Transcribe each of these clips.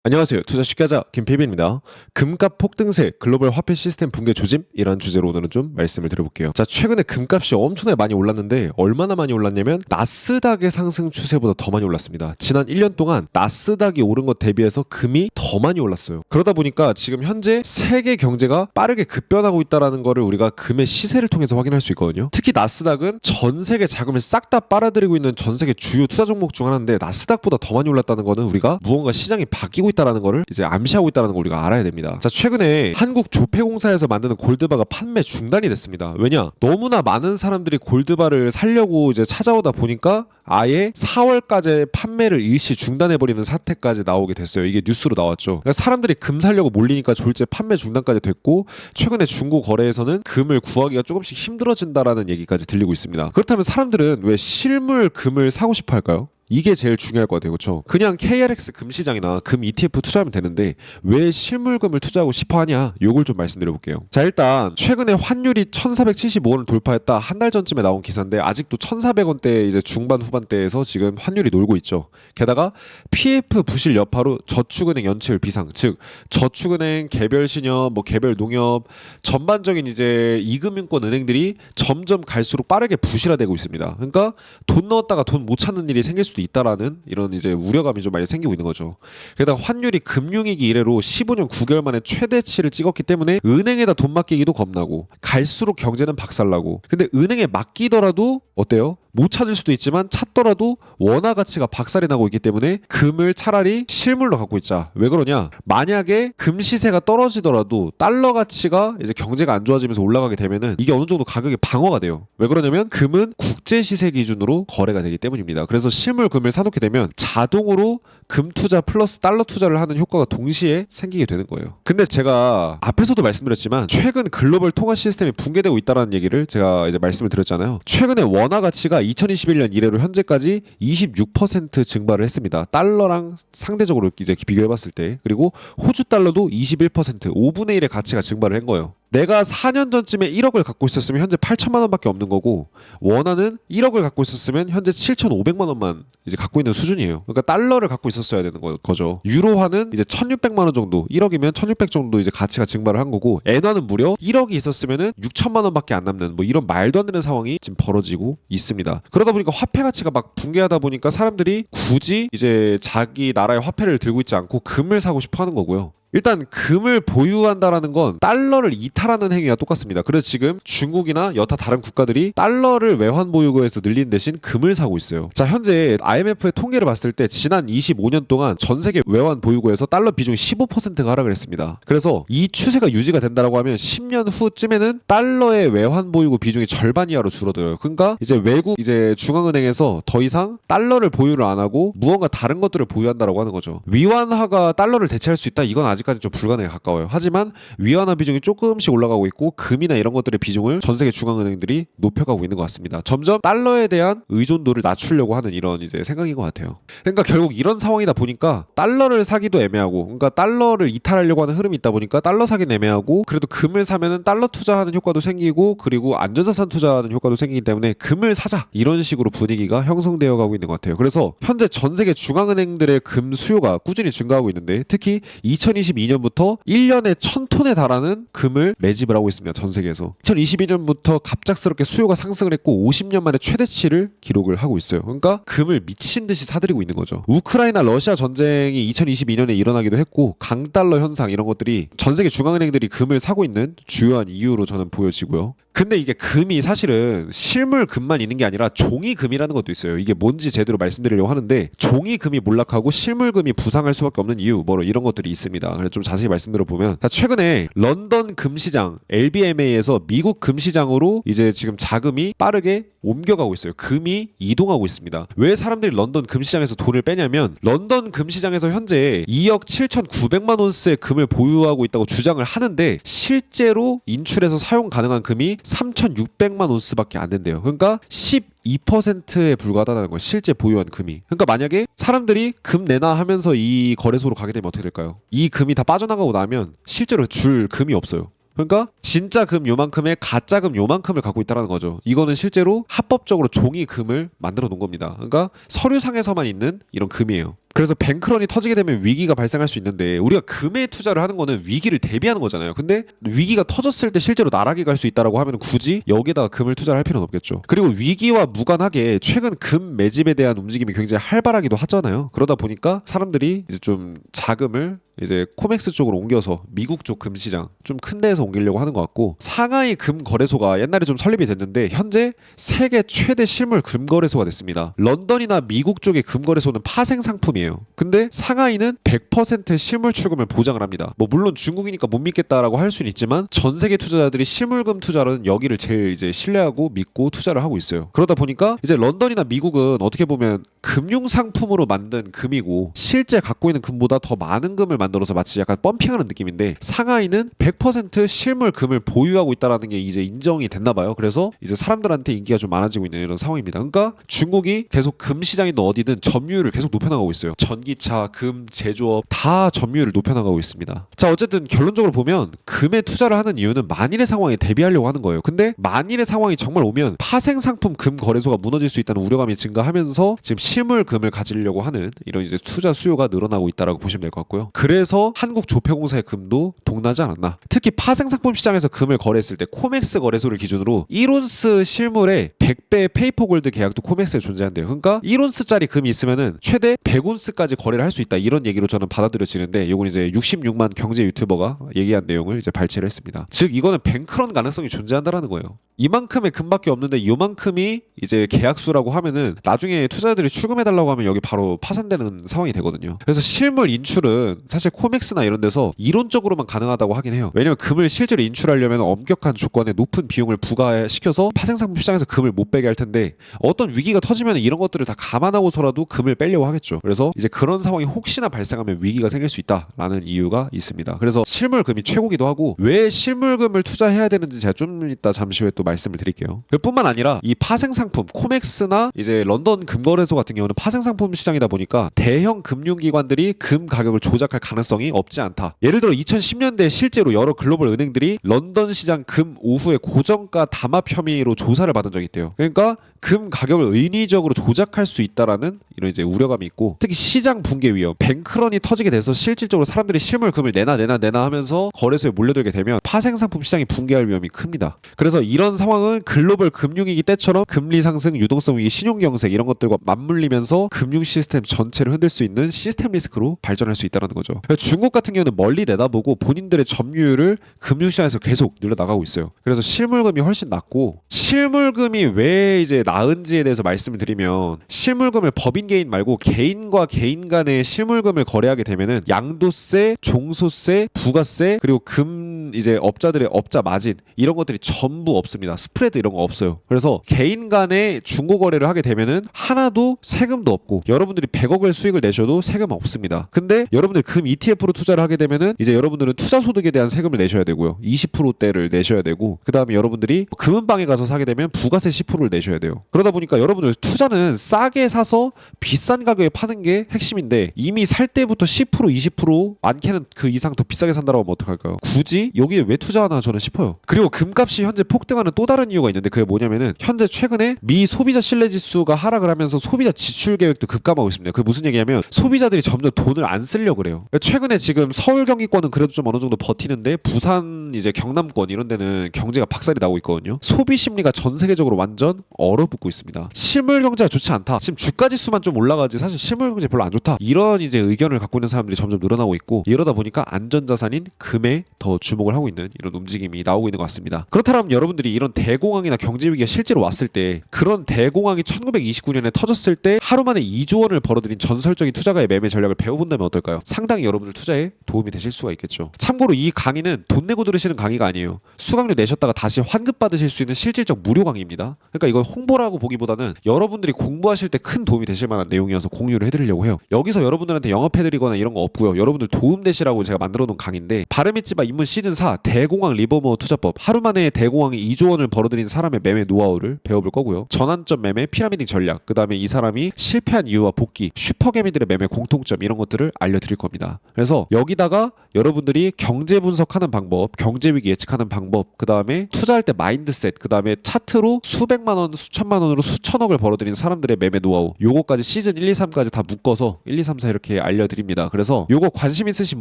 안녕하세요. 투자 쉽게 하자 김PB입니다. 금값 폭등세, 글로벌 화폐 시스템 붕괴 조짐 이라는 주제로 오늘은 좀 말씀을 드려볼게요. 자, 최근에 금값이 엄청나게 많이 올랐는데 얼마나 많이 올랐냐면 나스닥의 상승 추세보다 더 많이 올랐습니다. 지난 1년 동안 나스닥이 오른 것 대비해서 금이 더 많이 올랐어요. 그러다 보니까 지금 현재 세계 경제가 빠르게 급변하고 있다는 거를 우리가 금의 시세를 통해서 확인할 수 있거든요. 특히 나스닥은 전 세계 자금을 싹 다 빨아들이고 있는 전 세계 주요 투자 종목 중 하나인데 나스닥보다 더 많이 올랐다는 거는 우리가 무언가 시장이 바뀌고 있다는 거를 이제 암시하고 있다는 걸 우리가 알아야 됩니다. 자, 최근에 한국조폐공사에서 만드는 골드바가 판매 중단이 됐습니다. 왜냐? 너무나 많은 사람들이 골드바를 살려고 이제 찾아오다 보니까 아예 4월까지 판매를 일시 중단해버리는 사태까지 나오게 됐어요. 이게 뉴스로 나왔죠. 그러니까 사람들이 금 살려고 몰리니까 졸제 판매 중단까지 됐고, 최근에 중고 거래에서는 금을 구하기가 조금씩 힘들어진다라는 얘기까지 들리고 있습니다. 그렇다면 사람들은 왜 실물 금을 사고 싶어 할까요? 이게 제일 중요할 것 같아요. 그렇죠? 그냥 KRX 금시장이나 금 ETF 투자하면 되는데 왜 실물금을 투자하고 싶어 하냐? 요걸 좀 말씀드려 볼게요. 자, 일단 최근에 환율이 1,475원을 돌파했다. 한 달 전쯤에 나온 기사인데 아직도 1,400원대 이제 중반 후반대에서 지금 환율이 놀고 있죠. 게다가 PF 부실 여파로 저축은행 연체율 비상, 즉 저축은행, 개별 신협, 개별 농협 전반적인 이제 이금융권 은행들이 점점 갈수록 빠르게 부실화되고 있습니다. 그러니까 돈 넣었다가 돈 못 찾는 일이 생길 수도 있다라는 이런 이제 우려감이 좀 많이 생기고 있는 거죠. 게다가 환율이 금융위기 이래로 15년 9개월 만에 최대치를 찍었기 때문에 은행에다 돈 맡기기도 겁나고 갈수록 경제는 박살나고, 근데 은행에 맡기더라도 어때요? 못 찾을 수도 있지만 찾더라도 원화 가치가 박살이 나고 있기 때문에 금을 차라리 실물로 갖고 있자. 왜 그러냐? 만약에 금 시세가 떨어지더라도 달러 가치가 이제 경제가 안 좋아지면서 올라가게 되면은 이게 어느 정도 가격이 방어가 돼요. 왜 그러냐면 금은 국제 시세 기준으로 거래가 되기 때문입니다. 그래서 실물 금을 사놓게 되면 자동으로 금 투자 플러스 달러 투자를 하는 효과가 동시에 생기게 되는 거예요. 근데 제가 앞에서도 말씀드렸지만 최근 글로벌 통화 시스템이 붕괴되고 있다는 얘기를 제가 이제 말씀을 드렸잖아요. 최근에 원화 가치가 2021년 이래로 현재까지 26% 증발을 했습니다. 달러랑 상대적으로 이제 비교해봤을 때. 그리고 호주 달러도 21%, 5분의 1의 가치가 증발을 한 거예요. 내가 4년 전쯤에 1억을 갖고 있었으면 현재 8천만 원밖에 없는 거고, 원화는 1억을 갖고 있었으면 현재 7,500만 원만 이제 갖고 있는 수준이에요. 그러니까 달러를 갖고 있었어야 되는 거죠. 유로화는 이제 1,600만 원 정도, 1억이면 1,600 정도 이제 가치가 증발을 한 거고, 엔화는 무려 1억이 있었으면은 6천만 원밖에 안 남는 이런 말도 안 되는 상황이 지금 벌어지고 있습니다. 그러다 보니까 화폐 가치가 막 붕괴하다 보니까 사람들이 굳이 이제 자기 나라의 화폐를 들고 있지 않고 금을 사고 싶어 하는 거고요. 일단 금을 보유한다라는 건 달러를 이탈하는 행위와 똑같습니다. 그래서 지금 중국이나 여타 다른 국가들이 달러를 외환 보유고에서 늘리는 대신 금을 사고 있어요. 자, 현재 IMF의 통계를 봤을 때 지난 25년 동안 전 세계 외환 보유고에서 달러 비중이 15%가 하락을 했습니다. 그래서 이 추세가 유지가 된다라고 하면 10년 후쯤에는 달러의 외환 보유고 비중이 절반 이하로 줄어들어요. 그러니까 이제 외국 이제 중앙은행에서 더 이상 달러를 보유를 안 하고 무언가 다른 것들을 보유한다라고 하는 거죠. 위안화가 달러를 대체할 수 있다? 이건 아직까지 좀 불가능에 가까워요. 하지만 위안화 비중이 조금씩 올라가고 있고 금이나 이런 것들의 비중을 전 세계 중앙은행들이 높여가고 있는 것 같습니다. 점점 달러에 대한 의존도를 낮추려고 하는 이런 이제 생각인 것 같아요. 그러니까 결국 이런 상황이다 보니까 달러를 사기도 애매하고, 그러니까 달러를 이탈하려고 하는 흐름이 있다 보니까 달러 사기는 애매하고, 그래도 금을 사면은 달러 투자하는 효과도 생기고, 그리고 안전자산 투자하는 효과도 생기기 때문에 금을 사자, 이런 식으로 분위기가 형성되어 가고 있는 것 같아요. 그래서 현재 전 세계 중앙은행들의 금 수요가 꾸준히 증가하고 있는데, 특히 2022년부터 1년에 1,000톤에 달하는 금을 매집을 하고 있습니다. 전 세계에서. 2022년부터 갑작스럽게 수요가 상승을 했고 50년 만에 최대치를 기록을 하고 있어요. 그러니까 금을 미친 듯이 사들이고 있는 거죠. 우크라이나 러시아 전쟁이 2022년에 일어나기도 했고, 강달러 현상 이런 것들이 전 세계 중앙은행들이 금을 사고 있는 주요한 이유로 저는 보여지고요. 근데 이게 금이 사실은 실물 금만 있는 게 아니라 종이 금이라는 것도 있어요. 이게 뭔지 제대로 말씀드리려고 하는데, 종이 금이 몰락하고 실물 금이 부상할 수밖에 없는 이유, 이런 것들이 있습니다. 그래서 좀 자세히 말씀드려 보면, 최근에 런던 금시장 LBMA에서 미국 금시장으로 이제 지금 자금이 빠르게 옮겨가고 있어요. 금이 이동하고 있습니다. 왜 사람들이 런던 금시장에서 돈을 빼냐면, 런던 금시장에서 현재 2억 7,900만 온스의 금을 보유하고 있다고 주장을 하는데 실제로 인출해서 사용 가능한 금이 3,600만 온스밖에 안 된대요. 그러니까 12%에 불과하다는 거예요. 실제 보유한 금이. 그러니까 만약에 사람들이 금 내놔 하면서 이 거래소로 가게 되면 어떻게 될까요? 이 금이 다 빠져나가고 나면 실제로 줄 금이 없어요. 그러니까 진짜 금 요만큼에 가짜 금 요만큼을 갖고 있다는 거죠. 이거는 실제로 합법적으로 종이 금을 만들어 놓은 겁니다. 그러니까 서류상에서만 있는 이런 금이에요. 그래서 뱅크런이 터지게 되면 위기가 발생할 수 있는데 우리가 금에 투자를 하는 거는 위기를 대비하는 거잖아요. 근데 위기가 터졌을 때 실제로 나락이 갈 수 있다라고 하면 굳이 여기다가 금을 투자를 할 필요는 없겠죠. 그리고 위기와 무관하게 최근 금 매집에 대한 움직임이 굉장히 활발하기도 하잖아요. 그러다 보니까 사람들이 이제 좀 자금을 이제 코맥스 쪽으로 옮겨서 미국 쪽 금시장 좀 큰 데에서 옮기려고 하는 것 같고, 상하이 금 거래소가 옛날에 좀 설립이 됐는데 현재 세계 최대 실물 금 거래소가 됐습니다. 런던이나 미국 쪽의 금 거래소는 파생 상품이에요. 근데 상하이는 100% 실물 출금을 보장을 합니다. 뭐 물론 중국이니까 못 믿겠다라고 할 수는 있지만 전 세계 투자자들이 실물금 투자로는 여기를 제일 이제 신뢰하고 믿고 투자를 하고 있어요. 그러다 보니까 이제 런던이나 미국은 어떻게 보면 금융 상품으로 만든 금이고 실제 갖고 있는 금보다 더 많은 금을 만들어서 마치 약간 펌핑하는 느낌인데, 상하이는 100% 실물 금을 보유하고 있다라는 게 이제 인정이 됐나 봐요. 그래서 이제 사람들한테 인기가 좀 많아지고 있는 이런 상황입니다. 그러니까 중국이 계속 금 시장이든 어디든 점유율을 계속 높여나가고 있어요. 전기차, 금, 제조업 다 점유율을 높여나가고 있습니다. 자, 어쨌든 결론적으로 보면 금에 투자를 하는 이유는 만일의 상황에 대비하려고 하는 거예요. 근데 만일의 상황이 정말 오면 파생 상품 금 거래소가 무너질 수 있다는 우려감이 증가하면서 지금 실물 금을 가지려고 하는 이런 이제 투자 수요가 늘어나고 있다라고 보시면 될 것 같고요. 그래서 한국조폐공사의 금도 동나지 않았나. 특히 파생 상품 시장에서 금을 거래했을 때 코맥스 거래소를 기준으로 1온스 실물에 100배 페이퍼골드 계약도 코맥스에 존재한대요. 그러니까 1온스짜리 금이 있으면은 최대 100온스까지 거래를 할 수 있다, 이런 얘기로 저는 받아들여지는데, 이건 이제 66만 경제 유튜버가 얘기한 내용을 이제 발췌를 했습니다. 즉 이거는 뱅크런 가능성이 존재한다라는 거예요. 이만큼의 금밖에 없는데 이만큼이 이제 계약수라고 하면은 나중에 투자자들이 출금해달라고 하면 여기 바로 파산되는 상황이 되거든요. 그래서 실물 인출은 사실 코맥스나 이런 데서 이론적으로만 가능하다고 하긴 해요. 왜냐면 금을 실제로 인출하려면 엄격한 조건에 높은 비용을 부과시켜서 파생상품 시장에서 금을 못 빼게 할 텐데, 어떤 위기가 터지면 이런 것들을 다 감안하고서라도 금을 빼려고 하겠죠. 그래서 이제 그런 상황이 혹시나 발생하면 위기가 생길 수 있다라는 이유가 있습니다. 그래서 실물금이 최고기도 하고, 왜 실물금을 투자해야 되는지 제가 좀 이따 잠시 후에 또 말씀을 드릴게요. 뿐만 아니라 이 파생상품 코맥스나 이제 런던 금거래소 같은 경우는 파생상품 시장이다 보니까 대형 금융기관들이 금 가격을 조작할 가능성이 없지 않다. 예를 들어 2010년대에 실제로 여러 글로벌 은행들이 런던 시장 금 오후에 고정가 담합 혐의로 조사를 받은 적이 있대요. 그러니까 금 가격을 인위적으로 조작할 수 있다라는 이런 이제 우려감이 있고, 특히 시장 붕괴 위험, 뱅크런이 터지게 돼서 실질적으로 사람들이 실물 금을 내나 하면서 거래소에 몰려들게 되면 파생상품 시장이 붕괴할 위험이 큽니다. 그래서 이런 상황은 글로벌 금융위기 때처럼 금리 상승, 유동성 위기, 신용경색 이런 것들과 맞물리면서 금융 시스템 전체를 흔들 수 있는 시스템 리스크로 발전할 수 있다는 거죠. 중국 같은 경우는 멀리 내다보고 본인들의 점유율을 금융시장에서 계속 늘려나가고 있어요. 그래서 실물금이 훨씬 낮고, 실물금이 왜 이제 나은지에 대해서 말씀을 드리면, 실물금을 법인 개인 말고 개인과 개인 간의 실물금을 거래하게 되면은 양도세, 종소세, 부가세, 그리고 금 이제 업자들의 업자 마진 이런 것들이 전부 없습니다. 스프레드 이런 거 없어요. 그래서 개인 간의 중고 거래를 하게 되면은 하나도 세금도 없고, 여러분들이 100억을 수익을 내셔도 세금 없습니다. 근데 여러분들 금 ETF로 투자를 하게 되면은 이제 여러분들은 투자 소득에 대한 세금을 내셔야 되고요. 20%대를 내셔야 되고, 그다음에 여러분들이 금은방에 가서 사게 되면 부가세 10%를 내셔야 돼요. 그러다 보니까 여러분들 투자는 싸게 사서 비싼 가격에 파는 게 핵심인데, 이미 살 때부터 10% 20% 많게는 그 이상 더 비싸게 산다라고 하면 어떡할까요? 굳이 여기에 왜 투자하나 저는 싶어요. 그리고 금값이 현재 폭등하는 또 다른 이유가 있는데, 그게 뭐냐면은 현재 최근에 미 소비자 신뢰지수가 하락을 하면서 소비자 지출 계획도 급감하고 있습니다. 그게 무슨 얘기냐면 소비자들이 점점 돈을 안 쓰려고 그래요. 최근에 지금 서울 경기권은 그래도 좀 어느 정도 버티는데, 부산 이제 경남권 이런 데는 경제가 박살이 나고 있거든요. 소비 심리가 전 세계적으로 완전 얼어붙고 있습니다. 실물 경제가 좋지 않다. 지금 주가 지수만 좀 올라가지 사실 실물 경제 별로 안 좋다. 이런 이제 의견을 갖고 있는 사람들이 점점 늘어나고 있고, 이러다 보니까 안전자산인 금에 더 주목을 하고 있는 이런 움직임이 나오고 있는 것 같습니다. 그렇다면 여러분들이 이런 대공황이나 경제 위기가 실제로 왔을 때, 그런 대공황이 1929년에 터졌을 때 하루 만에 2조 원을 벌어들인 전설적인 투자가의 매매 전략을 배워본다면 어떨까요? 상당히 여러분들 투자에 도움이 되실 수가 있겠죠. 참고로 이 강의는 돈 내고 들으시는 강의가 아니에요. 수강료 내셨다가 다시 환급 받으실 수 있는 실질적 무료 강의입니다. 그러니까 이걸 홍보라고 보기보다는 여러분들이 공부하실 때 큰 도움이 되실 만한 내용이어서 공유를 해드리려고 해요. 여기서 여러분들한테 영업해드리거나 이런 거 없고요. 여러분들 도움되시라고 제가 만들어 놓은 강의인데, 바람있지마 입문 시즌 시즌 4 대공황 리버머 투자법, 하루 만에 대공황이 2조 원을 벌어들인 사람의 매매 노하우를 배워볼 거고요. 전환점 매매, 피라미딩 전략, 그 다음에 이 사람이 실패한 이유와 복귀, 슈퍼개미들의 매매 공통점 이런 것들을 알려드릴 겁니다. 그래서 여기다가 여러분들이 경제 분석하는 방법, 경제 위기 예측하는 방법, 그 다음에 투자할 때 마인드셋, 그 다음에 차트로 수백만 원, 수천만 원으로 수천억을 벌어들인 사람들의 매매 노하우, 요거까지 시즌 1, 2, 3까지 다 묶어서 1, 2, 3, 4 이렇게 알려드립니다. 그래서 요거 관심 있으신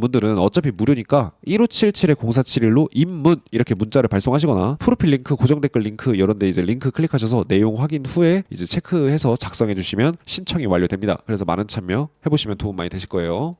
분들은 어차피 무료니까 1577-0471로 입문 이렇게 문자를 발송하시거나 프로필 링크, 고정 댓글 링크 이런 데 이제 링크 클릭하셔서 내용 확인 후에 이제 체크해서 작성해 주시면 신청이 완료됩니다. 그래서 많은 참여 해보시면 도움 많이 되실 거예요.